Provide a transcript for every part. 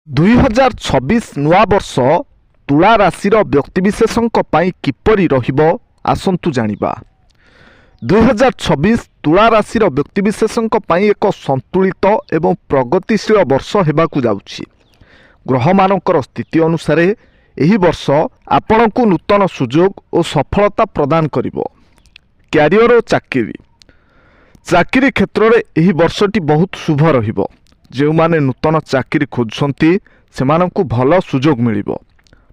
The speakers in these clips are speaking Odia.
2026 ନୂଆ ବର୍ଷ ତୁଳା ରାଶିର ବ୍ୟକ୍ତିବିଶେଷଙ୍କ ପାଇଁ କିପରି ରହିବ ଆସନ୍ତୁ ଜାଣିବା। 2026 ତୁଳା ରାଶିର ବ୍ୟକ୍ତିବିଶେଷଙ୍କ ପାଇଁ ଏକ ସନ୍ତୁଳିତ ଏବଂ ପ୍ରଗତିଶୀଳ ବର୍ଷ ହେବାକୁ ଯାଉଛି। ଗ୍ରହମାନଙ୍କର ସ୍ଥିତି ଅନୁସାରେ ଏହି ବର୍ଷ ଆପଣଙ୍କୁ ନୂତନ ସୁଯୋଗ ଓ ସଫଳତା ପ୍ରଦାନ କରିବ। କ୍ୟାରିୟର ଓ ଚାକିରି କ୍ଷେତ୍ରରେ ଏହି ବର୍ଷଟି ବହୁତ ଶୁଭ ରହିବ। ଯେଉଁମାନେ ନୂତନ ଚାକିରି ଖୋଜୁଛନ୍ତି ସେମାନଙ୍କୁ ଭଲ ସୁଯୋଗ ମିଳିବ।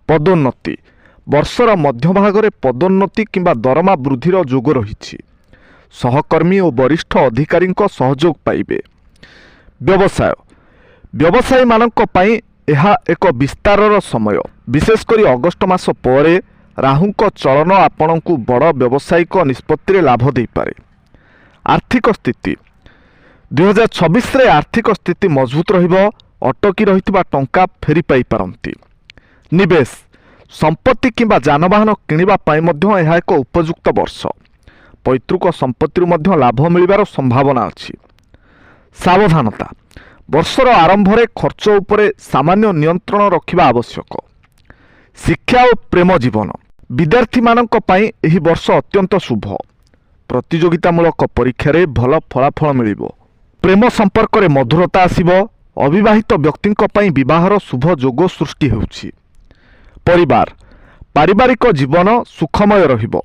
ପଦୋନ୍ନତି ବର୍ଷର ମଧ୍ୟଭାଗରେ ପଦୋନ୍ନତି କିମ୍ବା ଦରମା ବୃଦ୍ଧିର ଯୋଗ ରହିଛି। ସହକର୍ମୀ ଓ ବରିଷ୍ଠ ଅଧିକାରୀଙ୍କ ସହଯୋଗ ପାଇବେ। ବ୍ୟବସାୟୀମାନଙ୍କ ପାଇଁ ଏହା ଏକ ବିସ୍ତାରର ସମୟ। ବିଶେଷ କରି ଅଗଷ୍ଟ ମାସ ପରେ ରାହୁଙ୍କ ଚଳନ ଆପଣଙ୍କୁ ବଡ଼ ବ୍ୟବସାୟିକ ନିଷ୍ପତ୍ତିରେ ଲାଭ ଦେଇପାରେ। ଆର୍ଥିକ ସ୍ଥିତି 2026ରେ ଆର୍ଥିକ ସ୍ଥିତି ମଜବୁତ ରହିବ। ଅଟକି ରହିଥିବା ଟଙ୍କା ଫେରି ପାଇପାରନ୍ତି। ନିବେଶ ସମ୍ପତ୍ତି କିମ୍ବା ଯାନବାହନ କିଣିବା ପାଇଁ ମଧ୍ୟ ଏହା ଏକ ଉପଯୁକ୍ତ ବର୍ଷ। ପୈତୃକ ସମ୍ପତ୍ତିରୁ ମଧ୍ୟ ଲାଭ ମିଳିବାର ସମ୍ଭାବନା ଅଛି। ସାବଧାନତା ବର୍ଷର ଆରମ୍ଭରେ ଖର୍ଚ୍ଚ ଉପରେ ସାମାନ୍ୟ ନିୟନ୍ତ୍ରଣ ରଖିବା ଆବଶ୍ୟକ। ଶିକ୍ଷା ଓ ପ୍ରେମ ଜୀବନ ବିଦ୍ୟାର୍ଥୀମାନଙ୍କ ପାଇଁ ଏହି ବର୍ଷ ଅତ୍ୟନ୍ତ ଶୁଭ। ପ୍ରତିଯୋଗିତାମୂଳକ ପରୀକ୍ଷାରେ ଭଲ ଫଳାଫଳ ମିଳିବ। ପ୍ରେମ ସମ୍ପର୍କରେ ମଧୁରତା ଆସିବ। ଅବିବାହିତ ବ୍ୟକ୍ତିଙ୍କ ପାଇଁ ବିବାହର ଶୁଭ ଯୋଗ ସୃଷ୍ଟି ହେଉଛି। ପାରିବାରିକ ଜୀବନ ସୁଖମୟ ରହିବ।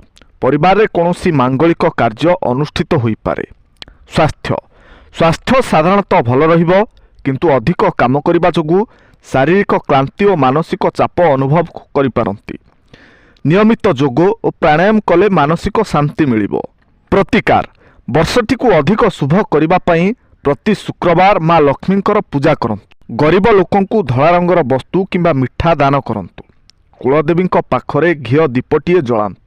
ପରିବାରରେ କୌଣସି ମାଙ୍ଗଳିକ କାର୍ଯ୍ୟ ଅନୁଷ୍ଠିତ ହୋଇପାରେ। ସ୍ୱାସ୍ଥ୍ୟ ସାଧାରଣତଃ ଭଲ ରହିବ, କିନ୍ତୁ ଅଧିକ କାମ କରିବା ଯୋଗୁଁ ଶାରୀରିକ କ୍ଳାନ୍ତି ଓ ମାନସିକ ଚାପ ଅନୁଭବ କରିପାରନ୍ତି। ନିୟମିତ ଯୋଗ ଓ ପ୍ରାଣାୟାମ କଲେ ମାନସିକ ଶାନ୍ତି ମିଳିବ। ପ୍ରତିକାର ବର୍ଷଟିକୁ ଅଧିକ ଶୁଭ କରିବା ପାଇଁ ପ୍ରତି ଶୁକ୍ରବାର ମା ଲକ୍ଷ୍ମୀଙ୍କର ପୂଜା କରନ୍ତୁ। ଗରିବ ଲୋକଙ୍କୁ ଧଳା ରଙ୍ଗର ବସ୍ତୁ କିମ୍ବା ମିଠା ଦାନ କରନ୍ତୁ। କୁଳଦେବୀଙ୍କ ପାଖରେ ଘିଅ ଦୀପଟିଏ ଜଳାନ୍ତୁ।